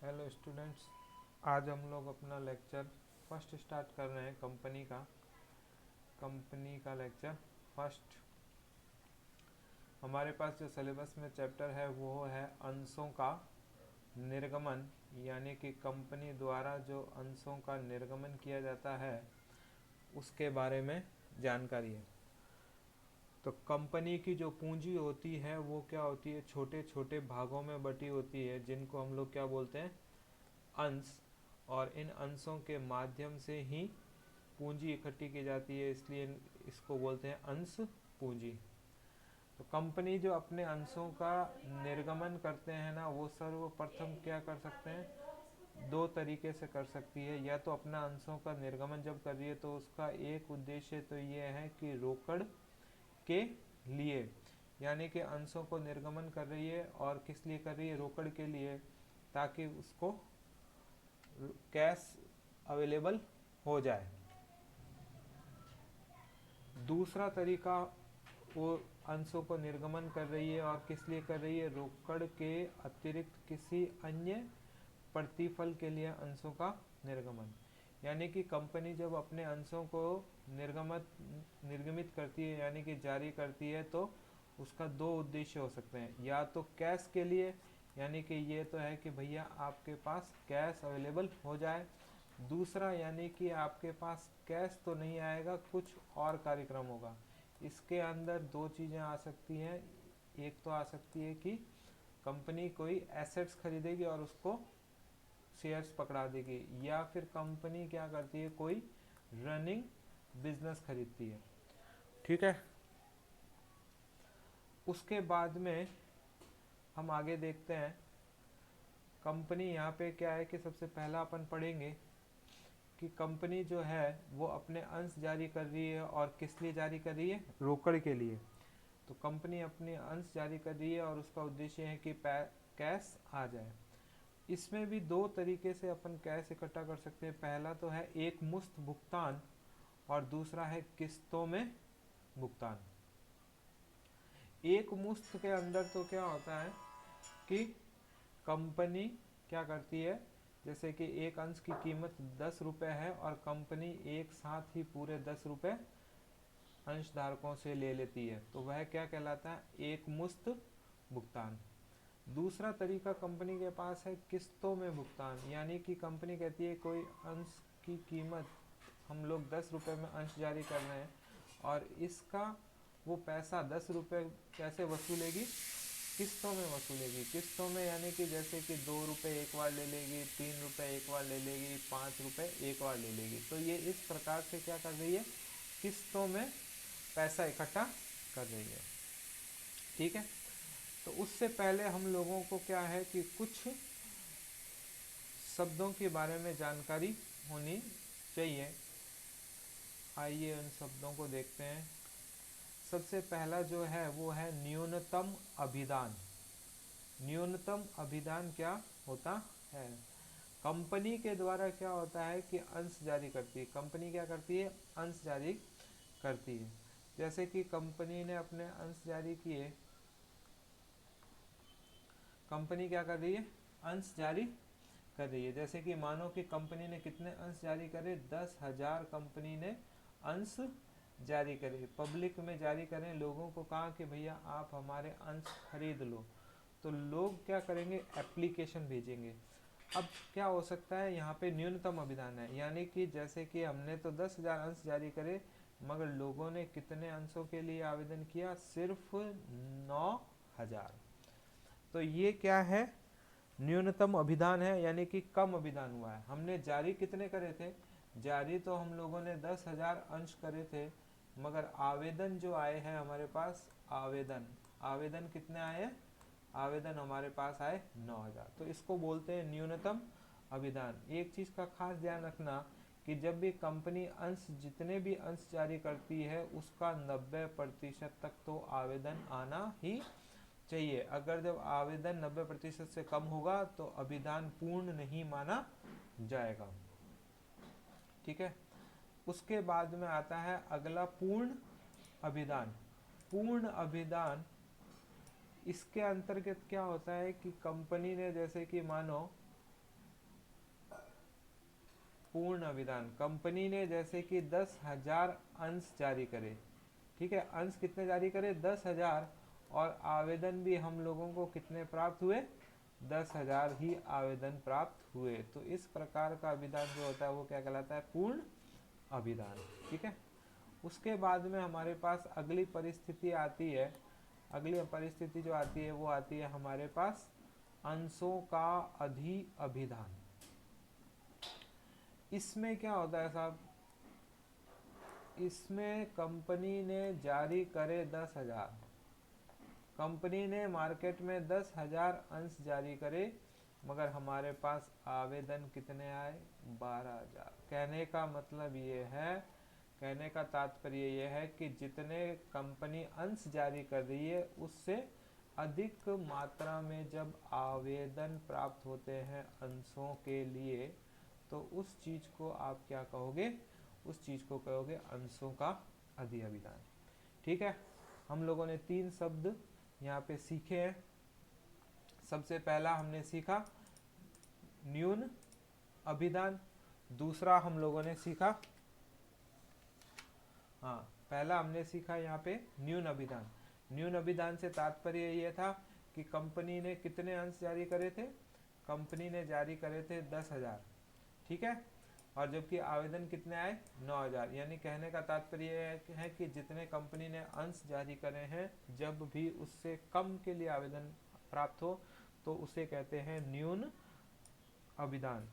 Hello students, आज हम लोग अपना लेक्चर फर्स्ट स्टार्ट कर रहे हैं। कंपनी का लेक्चर फर्स्ट। हमारे पास जो सिलेबस में चैप्टर है वो है अंशों का निर्गमन, यानी कि कंपनी द्वारा जो अंशों का निर्गमन किया जाता है उसके बारे में जानकारी है। तो कंपनी की जो पूंजी होती है वो क्या होती है, छोटे छोटे भागों में बटी होती है, जिनको हम लोग क्या बोलते हैं, अंश। और इन अंशों के माध्यम से ही पूंजी इकट्ठी की जाती है, इसलिए इसको बोलते हैं अंश पूंजी। तो कंपनी जो अपने अंशों का निर्गमन करते हैं ना, वो सर्वप्रथम क्या कर सकते हैं, दो तरीके से कर सकती है। या तो अपना अंशों का निर्गमन जब कर रही है तो उसका एक उद्देश्य तो ये है कि रोकड़ के लिए, यानी कि अंशों को निर्गमन कर रही है और किस लिए कर रही है, रोकड़ के लिए, ताकि उसको कैश अवेलेबल हो जाए। दूसरा तरीका, वो अंशों को निर्गमन कर रही है और किस लिए कर रही है, रोकड़ के अतिरिक्त किसी अन्य प्रतिफल के लिए अंशों का निर्गमन। यानी कि कंपनी जब अपने अंशों को निर्गमित करती है, यानी कि जारी करती है, तो उसका दो उद्देश्य हो सकते हैं। या तो कैश के लिए, यानी कि ये तो है कि भैया आपके पास कैश अवेलेबल हो जाए। दूसरा, यानी कि आपके पास कैश तो नहीं आएगा, कुछ और कार्यक्रम होगा। इसके अंदर दो चीज़ें आ सकती हैं। एक तो आ सकती है कि कंपनी कोई एसेट्स खरीदेगी और उसको शेयर्स पकड़ा देगी, या फिर कंपनी क्या करती है, कोई रनिंग बिजनेस खरीदती है। ठीक है। उसके बाद में हम आगे देखते हैं कंपनी। यहाँ पे क्या है कि सबसे पहला अपन पढ़ेंगे कि कंपनी जो है वो अपने अंश जारी कर रही है, और किस लिए जारी कर रही है, रोकड़ के लिए। तो कंपनी अपने अंश जारी कर रही है और उसका उद्देश्य है कि कैश आ जाए। इसमें भी दो तरीके से अपन कैश इकट्ठा कर सकते हैं। पहला तो है एक मुश्त भुगतान और दूसरा है किस्तों में भुगतान। एक मुश्त के अंदर तो क्या होता है कि कंपनी क्या करती है, जैसे कि एक अंश की कीमत 10 रुपये है और कंपनी एक साथ ही पूरे 10 रुपये अंशधारकों से ले लेती है, तो वह क्या कहलाता है, एक मुश्त भुगतान। दूसरा तरीका कंपनी के पास है किस्तों में भुगतान, यानी कि कंपनी कहती है कोई अंश की कीमत हम लोग 10 रुपये में अंश जारी कर रहे हैं, और इसका वो पैसा 10 रुपये कैसे वसूलेगी, किस्तों में वसूलेगी। किस्तों में यानी कि जैसे कि 2 रुपये एक बार ले लेगी, 3 रुपये एक बार ले लेगी, 5 रुपये एक बार ले लेगी। तो ये इस प्रकार से क्या कर रही है, किस्तों में पैसा इकट्ठा कर रही है। ठीक है। तो उससे पहले हम लोगों को क्या है कि कुछ शब्दों के बारे में जानकारी होनी चाहिए। आइए उन शब्दों को देखते हैं। सबसे पहला जो है वो है न्यूनतम अभिदान। न्यूनतम अभिदान क्या होता है, कंपनी के द्वारा क्या होता है कि अंश जारी करती है। कंपनी क्या करती है, अंश जारी करती है। जैसे कि कंपनी ने अपने अंश जारी किए, कंपनी क्या कर रही है, अंश जारी कर रही है। जैसे कि मानो कि कंपनी ने कितने अंश जारी करे, 10,000 कंपनी ने अंश जारी करे, पब्लिक में जारी करें, लोगों को कहा कि भैया आप हमारे अंश खरीद लो। तो लोग क्या करेंगे, एप्लीकेशन भेजेंगे। अब क्या हो सकता है, यहाँ पे न्यूनतम अभिदान है, यानी कि जैसे कि हमने तो 10,000 अंश जारी करे, मगर लोगों ने कितने अंशों के लिए आवेदन किया, सिर्फ 9,000। तो ये क्या है, न्यूनतम अभिदान है, यानी कि कम अभिदान हुआ है। हमने जारी कितने करे थे, जारी तो हम लोगों ने 10,000 अंश करे थे, मगर आवेदन जो आए हैं हमारे पास, आवेदन आवेदन कितने आए हैं, आवेदन हमारे पास आए 9,000। तो इसको बोलते हैं न्यूनतम अभिदान। एक चीज़ का खास ध्यान रखना कि जब भी कंपनी अंश, जितने भी अंश जारी करती है उसका 90% तक तो आवेदन आना ही चाहिए। अगर जब आवेदन 90% से कम होगा तो अभिदान पूर्ण नहीं माना जाएगा। ठीक है। उसके बाद में आता है अगला पूर्ण अभिदान। पूर्ण अभिदान, इसके अंतर्गत क्या होता है कि कंपनी ने, जैसे कि मानो पूर्ण अभिधान, कंपनी ने जैसे कि 10,000 अंश जारी करे, ठीक है, अंश कितने जारी करे 10,000, और आवेदन भी हम लोगों को कितने प्राप्त हुए 10,000 ही आवेदन प्राप्त हुए। तो इस प्रकार का अभिधान जो होता है वो क्या कहलाता है, पूर्ण अभिधान, ठीक है। उसके बाद में हमारे पास अगली परिस्थिति आती है, अगली परिस्थिति जो आती है वो आती है हमारे पास अंशों का अधि अभिधान। इसमें क्या होता है साहब, इसमें कंपनी ने जारी करे 10,000, कंपनी ने मार्केट में 10,000 अंश जारी करे, मगर हमारे पास आवेदन कितने आए 12,000। कहने का मतलब ये है, कहने का तात्पर्य ये है कि जितने कंपनी अंश जारी कर रही है उससे अधिक मात्रा में जब आवेदन प्राप्त होते हैं अंशों के लिए, तो उस चीज को आप क्या कहोगे, उस चीज को कहोगे अंशों का अधि अभिधान, ठीक है। हम लोगों ने 3 शब्द यहाँ पे सीखे हैं। सबसे पहला हमने सीखा न्यून अभिधान, दूसरा हम लोगों ने सीखा, हाँ पहला हमने सीखा यहाँ पे न्यून अभिधान। न्यून अभिधान से तात्पर्य ये था कि कंपनी ने कितने अंश जारी करे थे, कंपनी ने जारी करे थे 10,000, ठीक है, और जबकि आवेदन कितने आए 9,000। यानी कहने का तात्पर्य है कि जितने कंपनी ने अंश जारी करे हैं, जब भी उससे कम के लिए आवेदन प्राप्त हो तो उसे कहते हैं न्यून अभिधान।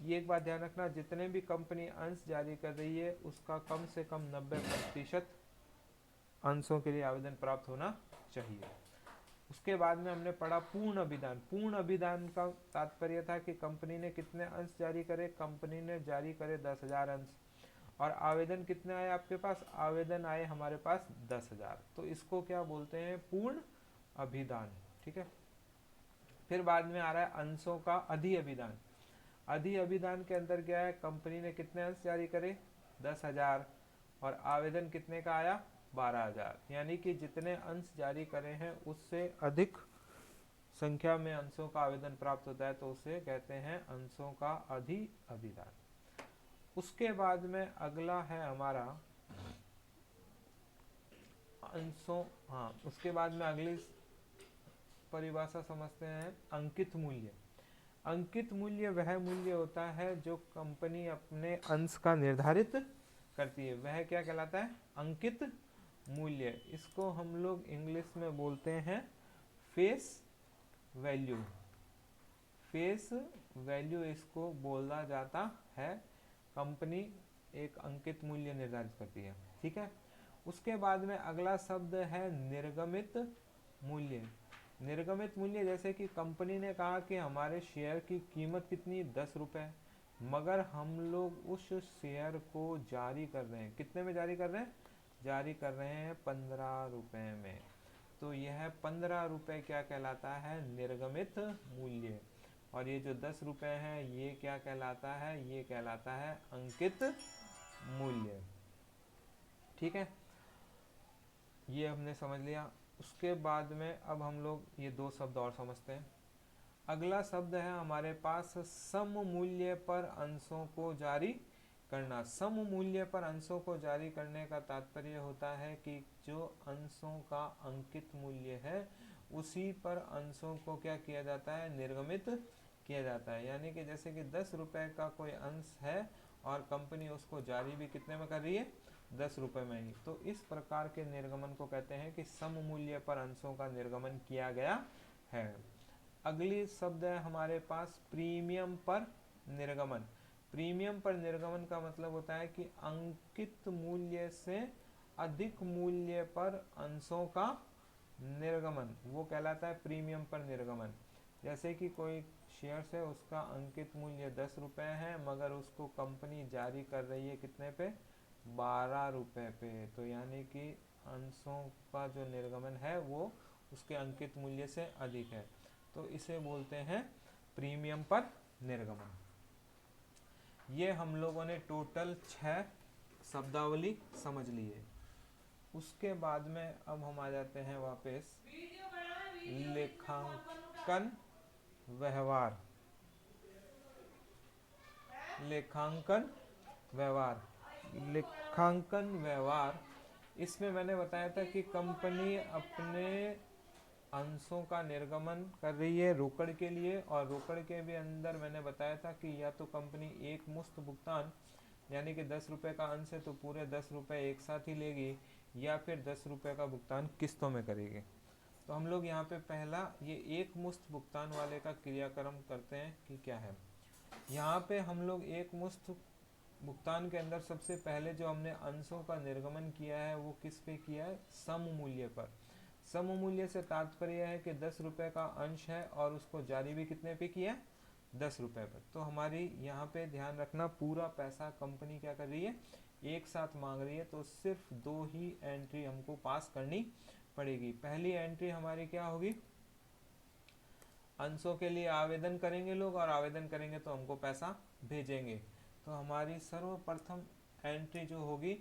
ये एक बात ध्यान रखना, जितने भी कंपनी अंश जारी कर रही है उसका कम से कम 90% अंशों के लिए आवेदन प्राप्त होना चाहिए। उसके बाद में हमने पढ़ा पूर्ण अभिधान। पूर्ण अभिधान का तात्पर्य था कि कंपनी ने कितने अंश जारी करे, कंपनी ने जारी करे 10,000 अंश, और आवेदन कितने आए आपके पास, आवेदन आए हमारे पास 10,000। तो इसको क्या बोलते हैं, पूर्ण अभिधान, ठीक है। फिर बाद में आ रहा है अंशों का अधि अभिधान। अधि अभिधान के अंदर क्या है, कंपनी ने कितने अंश जारी करे 10,000, और आवेदन कितने का आया 12,000। यानी कि जितने अंश जारी करे हैं उससे अधिक संख्या में अंशों का आवेदन प्राप्त होता है, तो उसे कहते हैं अंशों का अधि अभिधान। उसके बाद में अगला है हमारा अंशों, हाँ उसके बाद में अगली परिभाषा समझते हैं अंकित मूल्य। अंकित मूल्य वह मूल्य होता है जो कंपनी अपने अंश का निर्धारित करती है, वह क्या कहलाता है, अंकित मूल्य। इसको हम लोग इंग्लिश में बोलते हैं फेस वैल्यू। फेस वैल्यू इसको बोला जाता है, कंपनी एक अंकित मूल्य निर्धारित करती है, ठीक है। उसके बाद में अगला शब्द है निर्गमित मूल्य। निर्गमित मूल्य, जैसे कि कंपनी ने कहा कि हमारे शेयर की कीमत कितनी 10 रुपए, मगर हम लोग उस शेयर को जारी कर रहे हैं, कितने में जारी कर रहे हैं, जारी कर रहे हैं 15 रुपए में। तो यह 15 रुपए क्या कहलाता है, निर्गमित मूल्य। और ये जो 10 रुपए है ये क्या कहलाता है, ये कहलाता है अंकित मूल्य, ठीक है। ये हमने समझ लिया। उसके बाद में अब हम लोग ये 2 शब्द और समझते हैं। अगला शब्द है हमारे पास सम मूल्य पर अंशों को जारी करना। सम मूल्य पर अंशों को जारी करने का तात्पर्य होता है कि जो अंशों का अंकित मूल्य है उसी पर अंशों को क्या किया जाता है, निर्गमित किया जाता है। यानी कि जैसे कि 10 रुपए का कोई अंश है और कंपनी उसको जारी भी कितने में कर रही है, 10 रुपए में ही, तो इस प्रकार के निर्गमन को कहते हैं कि सम मूल्य पर अंशों का निर्गमन किया गया है। अगली शब्द है हमारे पास प्रीमियम पर निर्गमन। प्रीमियम पर निर्गमन का मतलब होता है कि अंकित मूल्य से अधिक मूल्य पर अंशों का निर्गमन, वो कहलाता है प्रीमियम पर निर्गमन। जैसे कि कोई शेयर्स है उसका अंकित मूल्य 10 रुपए है, मगर उसको कंपनी जारी कर रही है कितने पे, 12 रुपए पे, तो यानी कि अंशों का जो निर्गमन है वो उसके अंकित मूल्य से अधिक है, तो इसे बोलते हैं प्रीमियम पर निर्गमन। ये हम लोगों ने टोटल 6 शब्दावली समझ ली है। उसके बाद में अब हम आ जाते हैं वापस लेखांकन व्यवहार। लेखांकन व्यवहार। लेखांकन व्यवहार, इसमें मैंने बताया था कि कंपनी अपने अंशों का निर्गमन कर रही है रोकड़ के लिए, और रोकड़ के भी अंदर मैंने बताया था कि या तो कंपनी एक मुश्त भुगतान यानी कि 10 रुपये का अंश है तो पूरे 10 रुपये एक साथ ही लेगी, या फिर 10 रुपये का भुगतान किस्तों में करेगी। तो हम लोग यहाँ पे पहला ये एक मुश्त भुगतान वाले का क्रियाक्रम करते हैं कि क्या है। यहाँ पे हम लोग एक मुश्त भुगतान के अंदर सबसे पहले जो हमने अंशों का निर्गमन किया है वो किस पे किया है, सम मूल्य पर। सम मूल्य से तात्पर्य है कि 10 रुपये का अंश है और उसको जारी भी कितने पे किया है, 10 रुपये पर। तो हमारी यहाँ पे ध्यान रखना, पूरा पैसा कंपनी क्या कर रही है, एक साथ मांग रही है, तो सिर्फ 2 ही एंट्री हमको पास करनी पड़ेगी। पहली एंट्री हमारी क्या होगी, अंशों के लिए आवेदन करेंगे लोग, और आवेदन करेंगे तो हमको पैसा भेजेंगे। तो हमारी सर्वप्रथम एंट्री जो होगी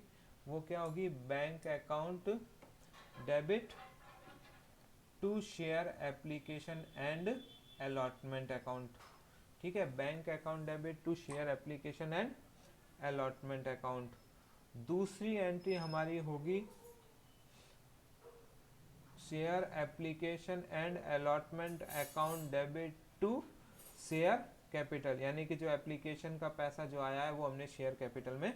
वो क्या होगी, bank account debit to share application and allotment account. ठीक है, bank account debit to share application and allotment account. दूसरी एंट्री हमारी होगी share application and allotment account debit to share capital, यानी कि जो एप्लीकेशन का पैसा जो आया है वो हमने शेयर कैपिटल में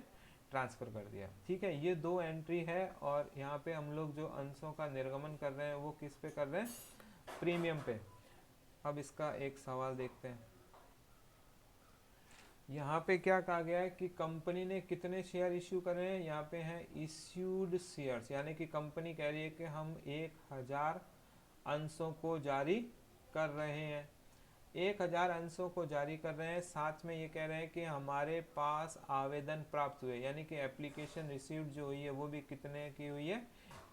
ट्रांसफर कर दिया। ठीक है, ये 2 एंट्री है, और यहाँ पे हम लोग जो अंशों का निर्गमन कर रहे हैं वो किस पे कर रहे हैं, प्रीमियम पे। अब इसका एक सवाल देखते हैं। यहाँ पे क्या कहा गया है कि कंपनी ने कितने शेयर इश्यू करे हैं, यहाँ पे हैं इश्यूड शेयर्स, यानी कि कंपनी कह रही है कि हम 1000 अंशों को जारी कर रहे हैं। 1000 अंशों को जारी कर रहे हैं, साथ में ये कह रहे हैं कि हमारे पास आवेदन प्राप्त हुए, यानी कि एप्लीकेशन रिसीव्ड जो हुई है वो भी कितने की हुई है,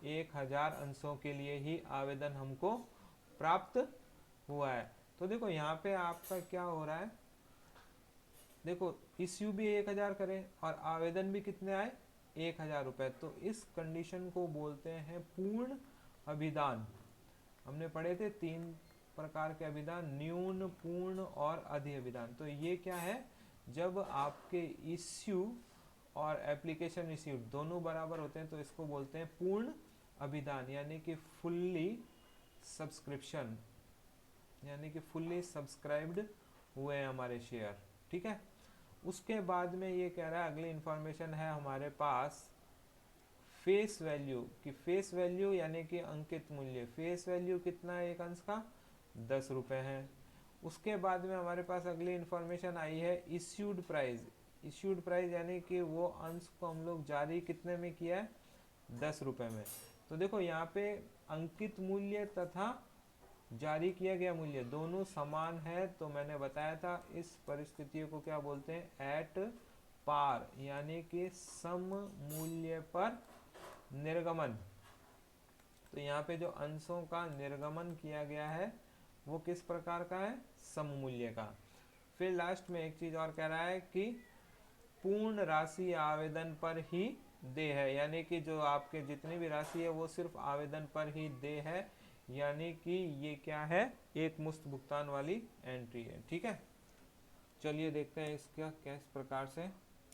1000 अंशों के लिए ही आवेदन हमको प्राप्त हुआ है। तो देखो यहाँ पे आपका क्या हो रहा है, देखो इश्यू भी 1000 करें और आवेदन भी कितने आए, 1000 रुपये। तो इस कंडीशन को बोलते हैं पूर्ण अभिदान। हमने पढ़े थे 3 प्रकार के अभिदान, न्यून, पूर्ण और अधि अभिदान। तो ये क्या है, जब आपके इश्यू और एप्लीकेशन रिसीव्ड दोनों बराबर होते हैं तो इसको बोलते हैं पूर्ण अभिदान, यानी कि फुल्ली सब्सक्रिप्शन, यानी कि फुल्ली सब्सक्राइब्ड हुए हैं हमारे शेयर। ठीक है, उसके बाद में ये कह रहा है, अगली इंफॉर्मेशन है हमारे पास फेस वैल्यू की। फेस वैल्यू यानी कि अंकित मूल्य, फेस वैल्यू कितना है एक अंश का, 10 रुपये है। उसके बाद में हमारे पास अगली इंफॉर्मेशन आई है इश्यूड प्राइस। इश्यूड प्राइस यानी कि वो अंश को हम लोग जारी कितने में किया है, 10 रुपये में। तो देखो यहाँ पे अंकित मूल्य तथा जारी किया गया मूल्य दोनों समान है, तो मैंने बताया था इस परिस्थितियों को क्या बोलते हैं, एट पार, यानी कि सम मूल्य पर निर्गमन। तो यहाँ पे जो अंशों का निर्गमन किया गया है वो किस प्रकार का है, सम मूल्य का। फिर लास्ट में एक चीज और कह रहा है कि पूर्ण राशि आवेदन पर ही दे है, यानी कि जो आपके जितनी भी राशि है वो सिर्फ आवेदन पर ही दे है, यानी कि ये क्या है, एक मुश्त भुगतान वाली एंट्री है। ठीक है, चलिए देखते हैं इसका किस प्रकार से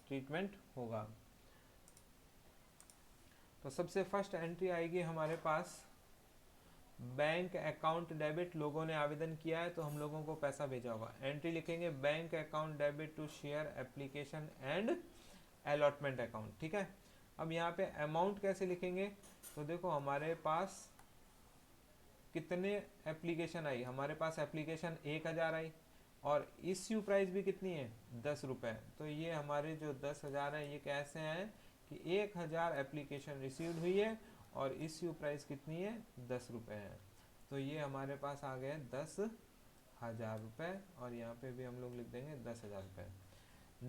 ट्रीटमेंट होगा। तो सबसे फर्स्ट एंट्री आएगी हमारे पास बैंक अकाउंट डेबिट, लोगों ने आवेदन किया है तो हम लोगों को पैसा भेजा होगा। एंट्री लिखेंगे bank account debit to share application and allotment account. ठीक है, अब यहाँ पे अमाउंट कैसे लिखेंगे, तो देखो हमारे पास कितने एप्लीकेशन आई, हमारे पास एप्लीकेशन 1000 आई और इश्यू प्राइस भी कितनी है, 10 रुपये। तो ये हमारे जो 10,000 है ये कैसे हैं कि 1000 एप्लीकेशन रिसीव्ड हुई है और इश्यू प्राइस कितनी है, 10 रुपये है। तो ये हमारे पास आ गए 10,000 रुपये, और यहाँ पे भी हम लोग लिख देंगे 10,000 रुपये।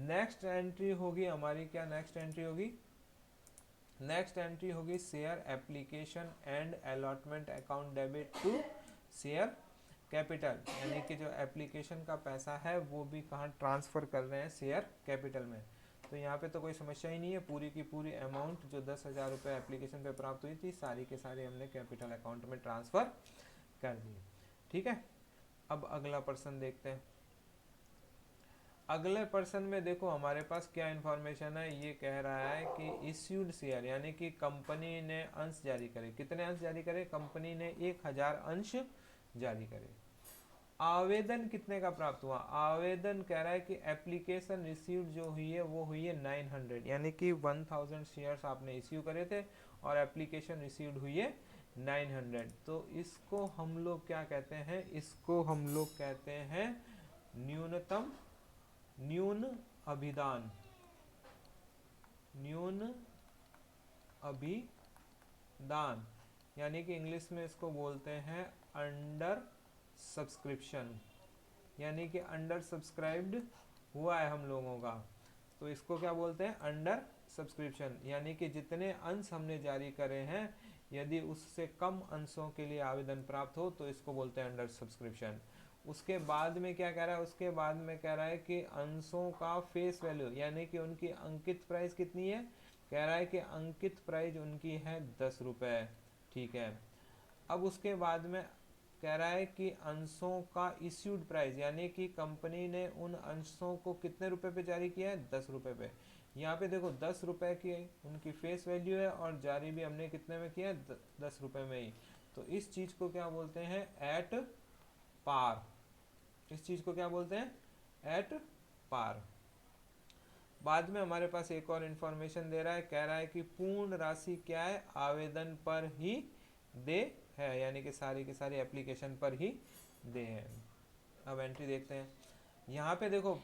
नेक्स्ट एंट्री होगी हमारी, क्या नेक्स्ट एंट्री होगी, नेक्स्ट एंट्री होगी share application and allotment account debit to share capital, यानी कि जो एप्लीकेशन का पैसा है वो भी कहाँ ट्रांसफर कर रहे हैं, शेयर कैपिटल में। तो यहाँ पे तो कोई समस्या ही नहीं है, पूरी की पूरी अमाउंट जो 10,000 रुपये एप्लीकेशन पे प्राप्त हुई थी सारी के सारी हमने कैपिटल अकाउंट में ट्रांसफर कर दी। ठीक है, अब अगला प्रश्न देखते हैं। अगले पर्सन में देखो हमारे पास क्या इंफॉर्मेशन है, ये कह रहा है कि इश्यूड शेयर यानी कि कंपनी ने अंश जारी करे। कितने अंश जारी करे? कंपनी ने 1000 अंश जारी करे। आवेदन कितने का प्राप्त हुआ? आवेदन कह रहा है कि एप्लीकेशन रिसीव्ड जो हुई है वो हुई है 900, यानी कि 1000 शेयर्स आपने इश्यू करे थे और एप्लीकेशन रिसीव्ड हुई है 900। तो इसको हम लोग क्या कहते हैं? इसको हम लोग कहते हैं न्यून अभिदान, न्यून अभिदान, यानी कि इंग्लिश में इसको बोलते हैं अंडर सब्सक्रिप्शन, यानी कि अंडर सब्सक्राइब्ड हुआ है हम लोगों का, तो इसको क्या बोलते हैं? अंडर सब्सक्रिप्शन, यानी कि जितने अंश हमने जारी करे हैं यदि उससे कम अंशों के लिए आवेदन प्राप्त हो तो इसको बोलते हैं अंडर सब्सक्रिप्शन। उसके बाद में क्या कह रहा है? उसके बाद में कह रहा है कि अंशों का फेस वैल्यू यानी कि उनकी अंकित प्राइस कितनी है? कह रहा है कि अंकित प्राइस उनकी है 10 रुपये। ठीक है, अब उसके बाद में कह रहा है कि अंशों का इश्यूड प्राइस यानी कि कंपनी ने उन अंशों को कितने रुपए पे जारी किया है? 10 रुपए पे। यहाँ पे देखो 10 रुपए की उनकी फेस वैल्यू है और जारी भी हमने कितने में किया? 10 रुपए में ही। तो इस चीज को क्या बोलते हैं? At par. इस चीज को क्या बोलते हैं? At par. बाद में हमारे पास एक और इंफॉर्मेशन दे रहा है, कह रहा है कि पूर्ण राशि क्या है? आवेदन पर ही दे है, यानी कि सारी की सारी एप्लीकेशन पर ही दे है। अब एंट्री देखते हैं। यहाँ पे देखो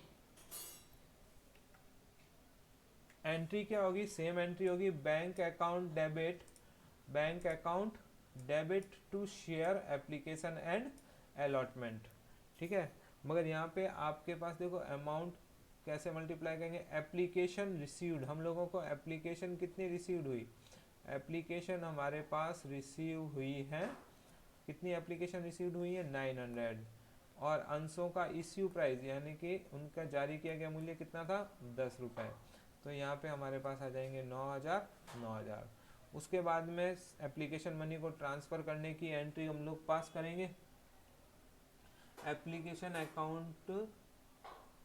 एंट्री क्या होगी? सेम एंट्री होगी, bank account debit to share application and allotment. ठीक है, मगर यहाँ पे आपके पास देखो अमाउंट कैसे मल्टीप्लाई करेंगे? एप्लीकेशन रिसीव्ड, हम लोगों को एप्लीकेशन कितनी रिसीव्ड हुई? एप्लीकेशन हमारे पास रिसीव हुई है, कितनी एप्लीकेशन रिसीव्ड हुई है? 900। और अंशों का इश्यू प्राइस यानी कि उनका जारी किया गया मूल्य कितना था? 10 रुपये। तो यहाँ पे हमारे पास आ जाएंगे 9000। उसके बाद में एप्लीकेशन मनी को ट्रांसफ़र करने की एंट्री हम लोग पास करेंगे। एप्लीकेशन अकाउंट,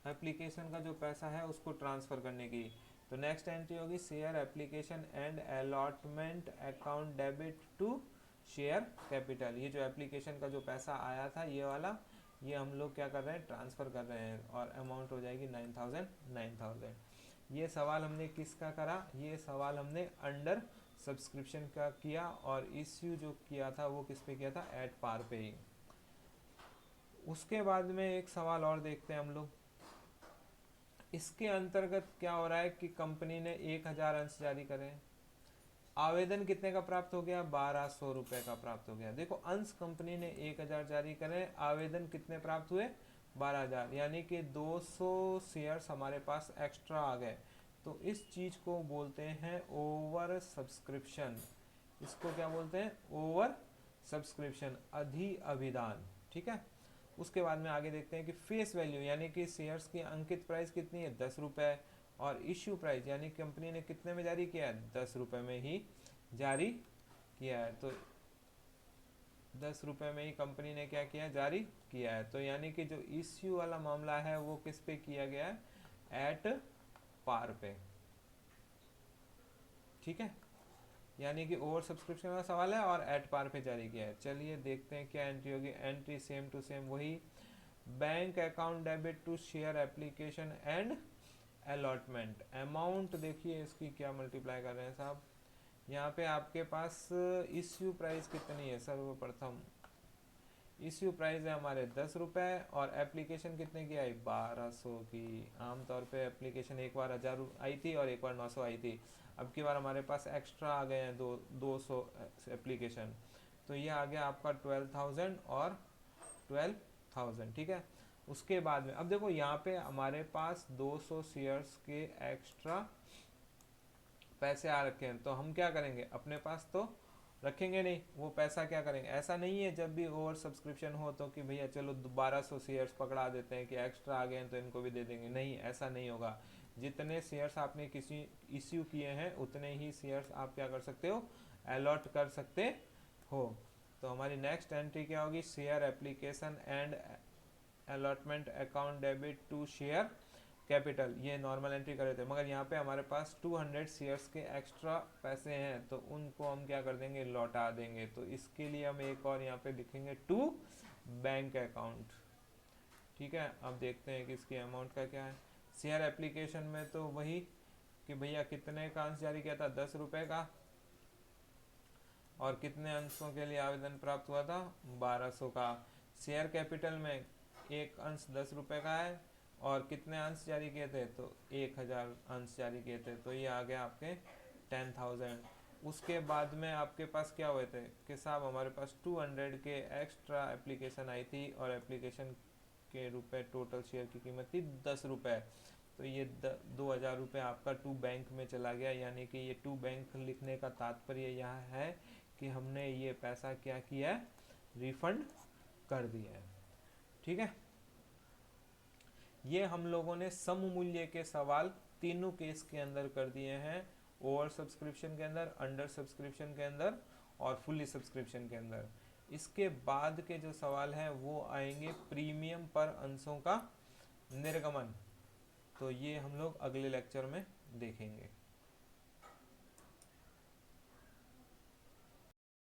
एप्लीकेशन का जो पैसा है उसको ट्रांसफ़र करने की। तो नेक्स्ट एंट्री होगी share application and allotment account debit to share capital. ये जो एप्लीकेशन का जो पैसा आया था ये वाला, ये हम लोग क्या कर रहे हैं? ट्रांसफ़र कर रहे हैं और अमाउंट हो जाएगी 9000। ये सवाल हमने किसका करा? ये सवाल हमने अंडर सब्सक्रिप्शन का किया और इश्यू जो किया था वो किस पे किया था? एट पार पे ही। उसके बाद में एक सवाल और देखते हैं हम लोग। इसके अंतर्गत क्या हो रहा है कि कंपनी ने 1000 अंश जारी करे हैं, आवेदन कितने का प्राप्त हो गया? 1200 रुपये का प्राप्त हो गया। देखो अंश कंपनी ने 1000 जारी करे, आवेदन कितने प्राप्त हुए? 12000, यानी कि 200 शेयर्स हमारे पास एक्स्ट्रा आ गए। तो इस चीज को बोलते हैं ओवर सब्सक्रिप्शन। इसको क्या बोलते हैं? ओवर सब्सक्रिप्शन, अधि अभिदान। ठीक है, उसके बाद में आगे देखते हैं कि फेस वैल्यू यानी कि शेयर्स की अंकित प्राइस कितनी है? 10 रुपये। और इश्यू प्राइस यानी कंपनी ने कितने में जारी किया है? 10 रुपये में ही जारी किया है। तो 10 रुपये में ही कंपनी ने क्या किया है? जारी किया है। तो यानी कि जो इश्यू वाला मामला है वो किस पे किया गया है? एट पार पे। ठीक है, यानी कि ओवर सब्सक्रिप्शन का सवाल है और एट पार पे जारी किया है। चलिए देखते हैं क्या एंट्री होगी। एंट्री सेम टू सेम वही, bank account debit to share application and allotment. Amount देखिए इसकी क्या मल्टीप्लाई कर रहे हैं साहब। यहाँ पे आपके पास इश्यू प्राइस कितनी है? सर्वप्रथम इश्यू प्राइस है हमारे 10 रुपये और एप्लीकेशन कितने की आई? 1200 की। आमतौर पे एप्लीकेशन एक बार 1000 आई थी और एक बार 900 आई थी। अब की बार हमारे पास एक्स्ट्रा आ गए हैं 200 एप्लीकेशन, तो ये आ गया आपका 12000 और 12000। ठीक है, उसके बाद में अब देखो यहाँ पे हमारे पास 200 शेयर्स के एक्स्ट्रा पैसे आ रखे हैं, तो हम क्या करेंगे? अपने पास तो रखेंगे नहीं, वो पैसा क्या करेंगे? ऐसा नहीं है जब भी ओवर सब्सक्रिप्शन हो तो कि भैया चलो 1200 शेयर्स पकड़ा देते हैं कि एक्स्ट्रा आ गए हैं तो इनको भी दे देंगे। नहीं, ऐसा नहीं होगा। जितने शेयर्स आपने किसी इश्यू किए हैं उतने ही शेयर्स आप क्या कर सकते हो? अलॉट कर सकते हो। तो हमारी नेक्स्ट एंट्री क्या होगी? Share application and allotment account debit to share capital ये नॉर्मल एंट्री करे थे, मगर यहाँ पे हमारे पास 200 शेयर्स के एक्स्ट्रा पैसे हैं तो उनको हम क्या कर देंगे, लौटा देंगे। तो इसके लिए हम एक और यहाँ पे लिखेंगे टू बैंक अकाउंट। ठीक है, अब देखते हैं कि इसकी अमाउंट का क्या है। शेयर एप्लीकेशन में तो वही कि भैया कितने का अंश जारी किया था, 10 रुपए का, और कितने अंशों के लिए आवेदन प्राप्त हुआ था, 1200 का। शेयर कैपिटल में एक अंश 10 रुपए का है और कितने अंश जारी किए थे, तो 1000 अंश जारी किए थे, तो ये आ गया आपके 10,000। उसके बाद में आपके पास क्या हुए थे कि साहब हमारे पास 200 के एक्स्ट्रा एप्लीकेशन आई थी और एप्लीकेशन के रुपए टोटल शेयर की कीमत थी 10 रुपए, तो ये 2000 रुपये आपका टू बैंक में चला गया। यानी कि ये टू बैंक लिखने का तात्पर्य यह है कि हमने ये पैसा क्या किया है, रिफंड कर दिया है। ठीक है, ये हम लोगों ने सममूल्य के सवाल तीनों केस के अंदर कर दिए हैं, ओवर सब्सक्रिप्शन के अंदर, अंडर सब्सक्रिप्शन के अंदर और फुल्ली सब्सक्रिप्शन के अंदर। इसके बाद के जो सवाल हैं वो आएंगे प्रीमियम पर अंशों का निर्गमन, तो ये हम लोग अगले लेक्चर में देखेंगे।